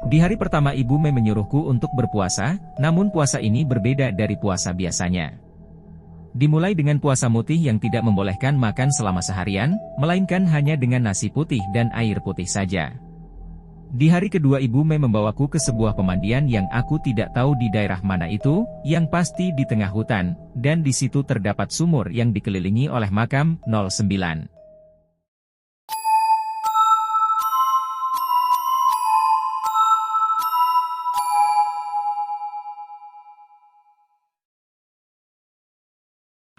Di hari pertama Ibu Mei menyuruhku untuk berpuasa, namun puasa ini berbeda dari puasa biasanya. Dimulai dengan puasa mutih yang tidak membolehkan makan selama seharian, melainkan hanya dengan nasi putih dan air putih saja. Di hari kedua Ibu Mei membawaku ke sebuah pemandian yang aku tidak tahu di daerah mana itu, yang pasti di tengah hutan, dan di situ terdapat sumur yang dikelilingi oleh makam 09.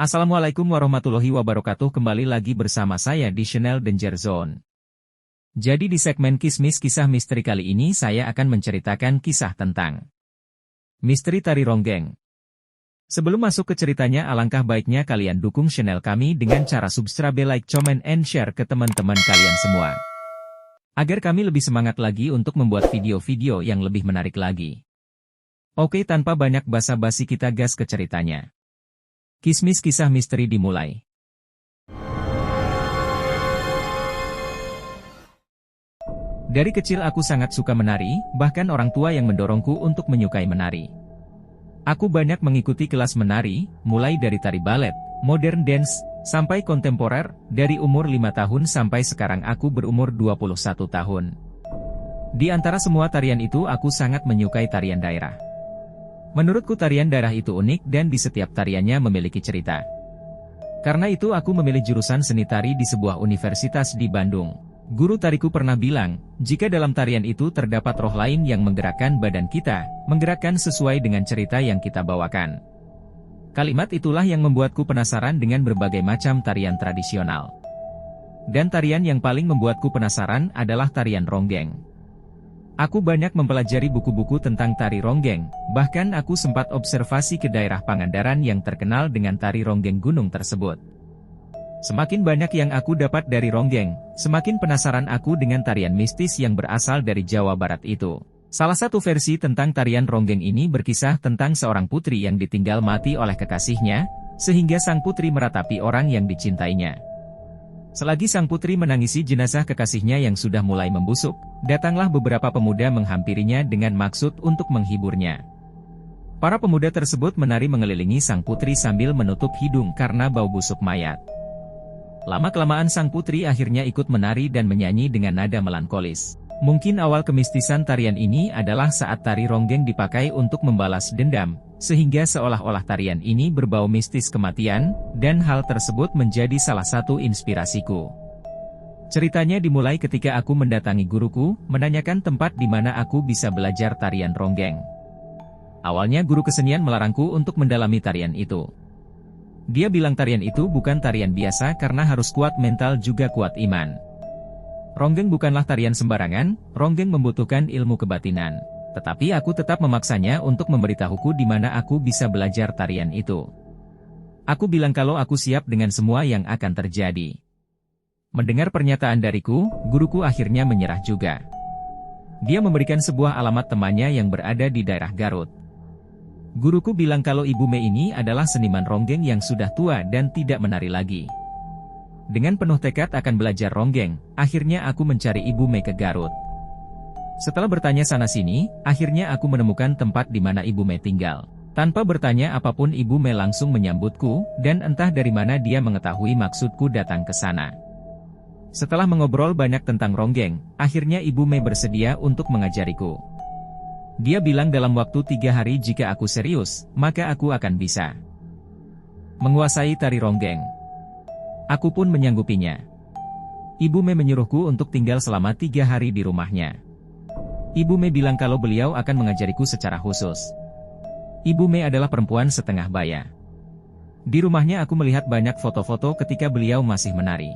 Assalamualaikum warahmatullahi wabarakatuh. Kembali lagi bersama saya di channel Danger Zone. Jadi di segmen Kismis Kisah Misteri kali ini saya akan menceritakan kisah tentang misteri tari ronggeng. Sebelum masuk ke ceritanya, alangkah baiknya kalian dukung channel kami dengan cara subscribe, like, comment, and share ke teman-teman kalian semua, agar kami lebih semangat lagi untuk membuat video-video yang lebih menarik lagi. Oke, tanpa banyak basa-basi kita gas ke ceritanya. Kismis Kisah Misteri dimulai. Dari kecil aku sangat suka menari, bahkan orang tua yang mendorongku untuk menyukai menari. Aku banyak mengikuti kelas menari, mulai dari tari balet, modern dance, sampai kontemporer, dari umur 5 tahun sampai sekarang aku berumur 21 tahun. Di antara semua tarian itu aku sangat menyukai tarian daerah. Menurutku tarian daerah itu unik dan di setiap tariannya memiliki cerita. Karena itu aku memilih jurusan seni tari di sebuah universitas di Bandung. Guru tariku pernah bilang, jika dalam tarian itu terdapat roh lain yang menggerakkan badan kita, menggerakkan sesuai dengan cerita yang kita bawakan. Kalimat itulah yang membuatku penasaran dengan berbagai macam tarian tradisional. Dan tarian yang paling membuatku penasaran adalah tarian ronggeng. Aku banyak mempelajari buku-buku tentang tari ronggeng, bahkan aku sempat observasi ke daerah Pangandaran yang terkenal dengan tari ronggeng gunung tersebut. Semakin banyak yang aku dapat dari ronggeng, semakin penasaran aku dengan tarian mistis yang berasal dari Jawa Barat itu. Salah satu versi tentang tarian ronggeng ini berkisah tentang seorang putri yang ditinggal mati oleh kekasihnya, sehingga sang putri meratapi orang yang dicintainya. Selagi sang putri menangisi jenazah kekasihnya yang sudah mulai membusuk, datanglah beberapa pemuda menghampirinya dengan maksud untuk menghiburnya. Para pemuda tersebut menari mengelilingi sang putri sambil menutup hidung karena bau busuk mayat. Lama-kelamaan sang putri akhirnya ikut menari dan menyanyi dengan nada melankolis. Mungkin awal kemistisan tarian ini adalah saat tari ronggeng dipakai untuk membalas dendam, sehingga seolah-olah tarian ini berbau mistis kematian, dan hal tersebut menjadi salah satu inspirasiku. Ceritanya dimulai ketika aku mendatangi guruku, menanyakan tempat di mana aku bisa belajar tarian ronggeng. Awalnya guru kesenian melarangku untuk mendalami tarian itu. Dia bilang tarian itu bukan tarian biasa karena harus kuat mental juga kuat iman. Ronggeng bukanlah tarian sembarangan, ronggeng membutuhkan ilmu kebatinan. Tetapi aku tetap memaksanya untuk memberitahuku di mana aku bisa belajar tarian itu. Aku bilang kalau aku siap dengan semua yang akan terjadi. Mendengar pernyataan dariku, guruku akhirnya menyerah juga. Dia memberikan sebuah alamat temannya yang berada di daerah Garut. Guruku bilang kalau Ibu Mei ini adalah seniman ronggeng yang sudah tua dan tidak menari lagi. Dengan penuh tekad akan belajar ronggeng, akhirnya aku mencari Ibu Mei ke Garut. Setelah bertanya sana-sini, akhirnya aku menemukan tempat di mana Ibu Mei tinggal. Tanpa bertanya apapun Ibu Mei langsung menyambutku, dan entah dari mana dia mengetahui maksudku datang ke sana. Setelah mengobrol banyak tentang ronggeng, akhirnya Ibu Mei bersedia untuk mengajariku. Dia bilang dalam waktu 3 hari jika aku serius, maka aku akan bisa menguasai tari ronggeng. Aku pun menyanggupinya. Ibu Mei menyuruhku untuk tinggal selama 3 hari di rumahnya. Ibu Mei bilang kalau beliau akan mengajariku secara khusus. Ibu Mei adalah perempuan setengah baya. Di rumahnya aku melihat banyak foto-foto ketika beliau masih menari.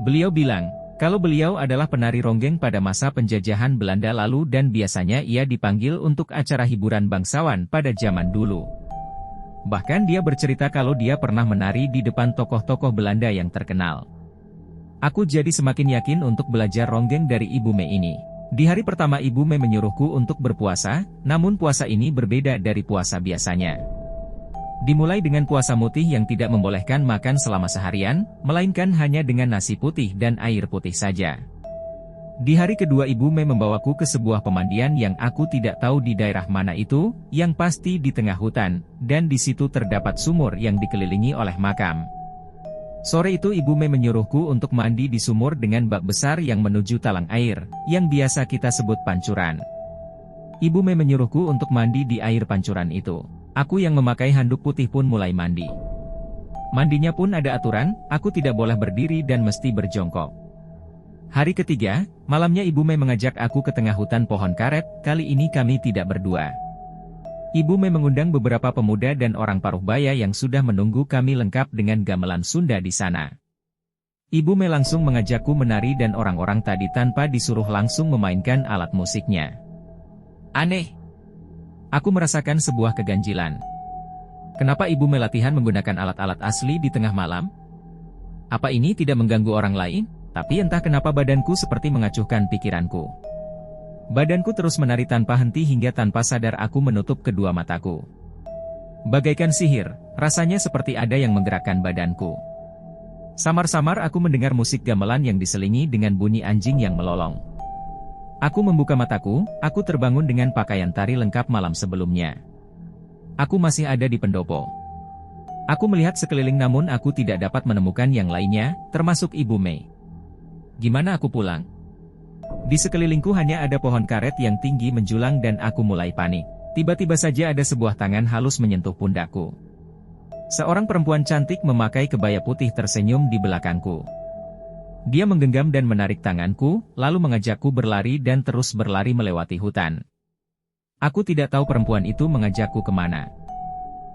Beliau bilang, kalau beliau adalah penari ronggeng pada masa penjajahan Belanda lalu dan biasanya ia dipanggil untuk acara hiburan bangsawan pada zaman dulu. Bahkan dia bercerita kalau dia pernah menari di depan tokoh-tokoh Belanda yang terkenal. Aku jadi semakin yakin untuk belajar ronggeng dari Ibu Mei ini. Di hari pertama Ibu Mei menyuruhku untuk berpuasa, namun puasa ini berbeda dari puasa biasanya. Dimulai dengan puasa mutih yang tidak membolehkan makan selama seharian, melainkan hanya dengan nasi putih dan air putih saja. Di hari kedua Ibu Mei membawaku ke sebuah pemandian yang aku tidak tahu di daerah mana itu, yang pasti di tengah hutan, dan di situ terdapat sumur yang dikelilingi oleh makam. Sore itu Ibu Mei menyuruhku untuk mandi di sumur dengan bak besar yang menuju talang air, yang biasa kita sebut pancuran. Ibu Mei menyuruhku untuk mandi di air pancuran itu. Aku yang memakai handuk putih pun mulai mandi. Mandinya pun ada aturan, aku tidak boleh berdiri dan mesti berjongkok. Hari ketiga, malamnya Ibu Mei mengajak aku ke tengah hutan pohon karet, kali ini kami tidak berdua. Ibu Mei mengundang beberapa pemuda dan orang Paruhbaya yang sudah menunggu kami lengkap dengan gamelan Sunda di sana. Ibu Mei langsung mengajakku menari dan orang-orang tadi tanpa disuruh langsung memainkan alat musiknya. Aneh. Aku merasakan sebuah keganjilan. Kenapa Ibu Mei latihan menggunakan alat-alat asli di tengah malam? Apa ini tidak mengganggu orang lain? Tapi entah kenapa badanku seperti mengacuhkan pikiranku. Badanku terus menari tanpa henti hingga tanpa sadar aku menutup kedua mataku. Bagaikan sihir, rasanya seperti ada yang menggerakkan badanku. Samar-samar aku mendengar musik gamelan yang diselingi dengan bunyi anjing yang melolong. Aku membuka mataku, aku terbangun dengan pakaian tari lengkap malam sebelumnya. Aku masih ada di pendopo. Aku melihat sekeliling namun aku tidak dapat menemukan yang lainnya, termasuk Ibu Mei. Gimana aku pulang? Di sekelilingku hanya ada pohon karet yang tinggi menjulang dan aku mulai panik. Tiba-tiba saja ada sebuah tangan halus menyentuh pundakku. Seorang perempuan cantik memakai kebaya putih tersenyum di belakangku. Dia menggenggam dan menarik tanganku, lalu mengajakku berlari dan terus berlari melewati hutan. Aku tidak tahu perempuan itu mengajakku kemana.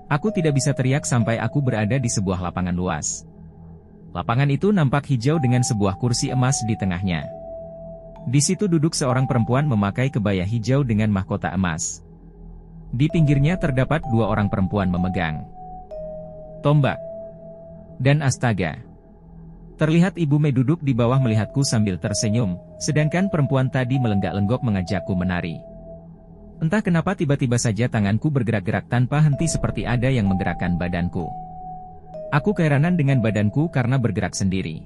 Aku tidak bisa teriak sampai aku berada di sebuah lapangan luas. Lapangan itu nampak hijau dengan sebuah kursi emas di tengahnya. Di situ duduk seorang perempuan memakai kebaya hijau dengan mahkota emas. Di pinggirnya terdapat dua orang perempuan memegang tombak dan astaga. Terlihat Ibu Mei duduk di bawah melihatku sambil tersenyum, sedangkan perempuan tadi melenggak-lenggok mengajakku menari. Entah kenapa tiba-tiba saja tanganku bergerak-gerak tanpa henti seperti ada yang menggerakkan badanku. Aku keheranan dengan badanku karena bergerak sendiri.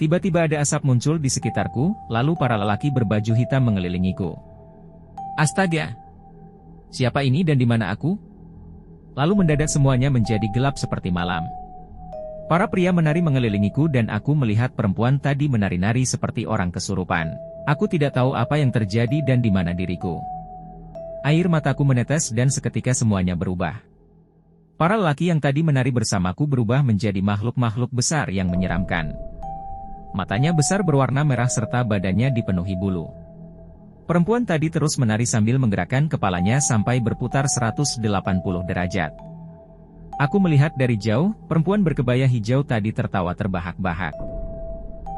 Tiba-tiba ada asap muncul di sekitarku, lalu para lelaki berbaju hitam mengelilingiku. Astaga! Siapa ini dan di mana aku? Lalu mendadak semuanya menjadi gelap seperti malam. Para pria menari mengelilingiku dan aku melihat perempuan tadi menari-nari seperti orang kesurupan. Aku tidak tahu apa yang terjadi dan di mana diriku. Air mataku menetes dan seketika semuanya berubah. Para lelaki yang tadi menari bersamaku berubah menjadi makhluk-makhluk besar yang menyeramkan. Matanya besar berwarna merah serta badannya dipenuhi bulu. Perempuan tadi terus menari sambil menggerakkan kepalanya sampai berputar 180 derajat. Aku melihat dari jauh, perempuan berkebaya hijau tadi tertawa terbahak-bahak.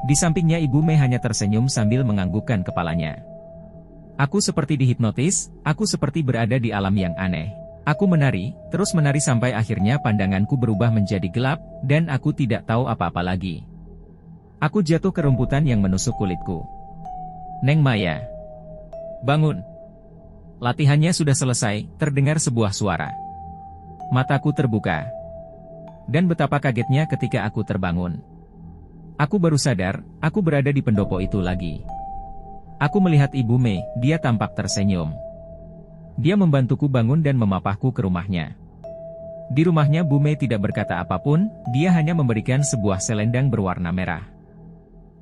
Di sampingnya Ibu Mei hanya tersenyum sambil menganggukkan kepalanya. Aku seperti dihipnotis, aku seperti berada di alam yang aneh. Aku menari, terus menari sampai akhirnya pandanganku berubah menjadi gelap, dan aku tidak tahu apa-apa lagi. Aku jatuh ke rumputan yang menusuk kulitku. Neng Maya. Bangun. Latihannya sudah selesai, terdengar sebuah suara. Mataku terbuka. Dan betapa kagetnya ketika aku terbangun. Aku baru sadar, aku berada di pendopo itu lagi. Aku melihat Ibu Mei, dia tampak tersenyum. Dia membantuku bangun dan memapahku ke rumahnya. Di rumahnya Bu Mei tidak berkata apapun, dia hanya memberikan sebuah selendang berwarna merah.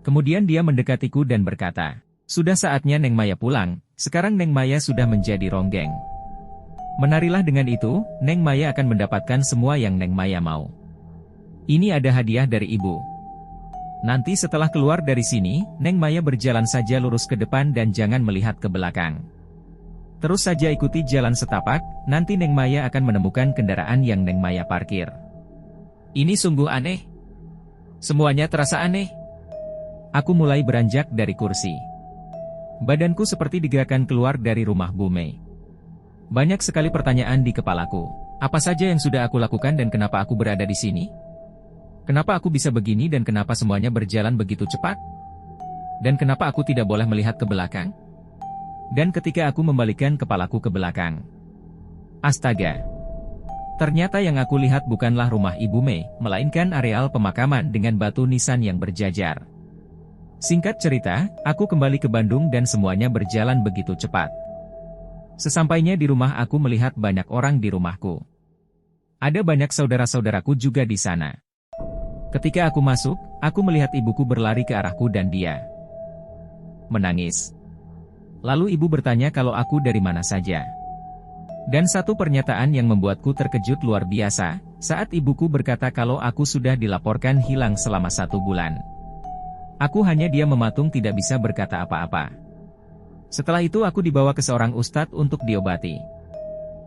Kemudian dia mendekatiku dan berkata, "Sudah saatnya Neng Maya pulang, sekarang Neng Maya sudah menjadi ronggeng. Menarilah dengan itu, Neng Maya akan mendapatkan semua yang Neng Maya mau. Ini ada hadiah dari Ibu. Nanti setelah keluar dari sini, Neng Maya berjalan saja lurus ke depan dan jangan melihat ke belakang. Terus saja ikuti jalan setapak, nanti Neng Maya akan menemukan kendaraan yang Neng Maya parkir." Ini sungguh aneh. Semuanya terasa aneh. Aku mulai beranjak dari kursi. Badanku seperti digerakkan keluar dari rumah Bu Mei. Banyak sekali pertanyaan di kepalaku. Apa saja yang sudah aku lakukan dan kenapa aku berada di sini? Kenapa aku bisa begini dan kenapa semuanya berjalan begitu cepat? Dan kenapa aku tidak boleh melihat ke belakang? Dan ketika aku membalikkan kepalaku ke belakang, astaga! Ternyata yang aku lihat bukanlah rumah Ibu Mei, melainkan areal pemakaman dengan batu nisan yang berjajar. Singkat cerita, aku kembali ke Bandung dan semuanya berjalan begitu cepat. Sesampainya di rumah aku melihat banyak orang di rumahku. Ada banyak saudara-saudaraku juga di sana. Ketika aku masuk, aku melihat ibuku berlari ke arahku dan dia menangis. Lalu ibu bertanya kalau aku dari mana saja. Dan satu pernyataan yang membuatku terkejut luar biasa, saat ibuku berkata kalau aku sudah dilaporkan hilang selama 1 bulan. Aku hanya diam mematung tidak bisa berkata apa-apa. Setelah itu aku dibawa ke seorang ustadz untuk diobati.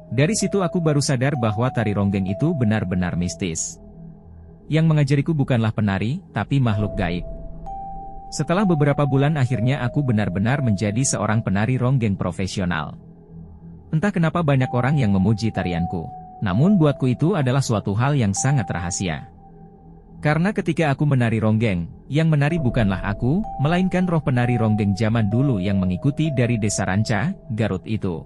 Dari situ aku baru sadar bahwa tari ronggeng itu benar-benar mistis. Yang mengajariku bukanlah penari, tapi makhluk gaib. Setelah beberapa bulan akhirnya aku benar-benar menjadi seorang penari ronggeng profesional. Entah kenapa banyak orang yang memuji tarianku. Namun buatku itu adalah suatu hal yang sangat rahasia. Karena ketika aku menari ronggeng, yang menari bukanlah aku, melainkan roh penari ronggeng zaman dulu yang mengikuti dari Desa Ranca, Garut itu.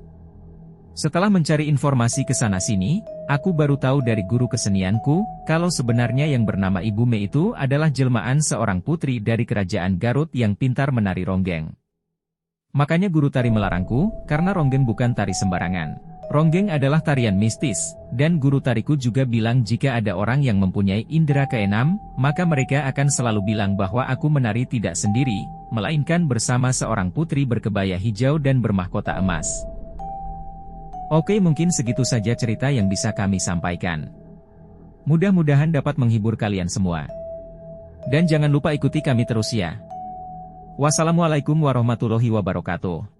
Setelah mencari informasi ke sana-sini, aku baru tahu dari guru kesenianku, kalau sebenarnya yang bernama Ibu Me itu adalah jelmaan seorang putri dari kerajaan Garut yang pintar menari ronggeng. Makanya guru tari melarangku, karena ronggeng bukan tari sembarangan. Ronggeng adalah tarian mistis, dan guru tariku juga bilang jika ada orang yang mempunyai indera keenam, maka mereka akan selalu bilang bahwa aku menari tidak sendiri, melainkan bersama seorang putri berkebaya hijau dan bermahkota emas. Oke, mungkin segitu saja cerita yang bisa kami sampaikan. Mudah-mudahan dapat menghibur kalian semua. Dan jangan lupa ikuti kami terus ya. Wassalamualaikum warahmatullahi wabarakatuh.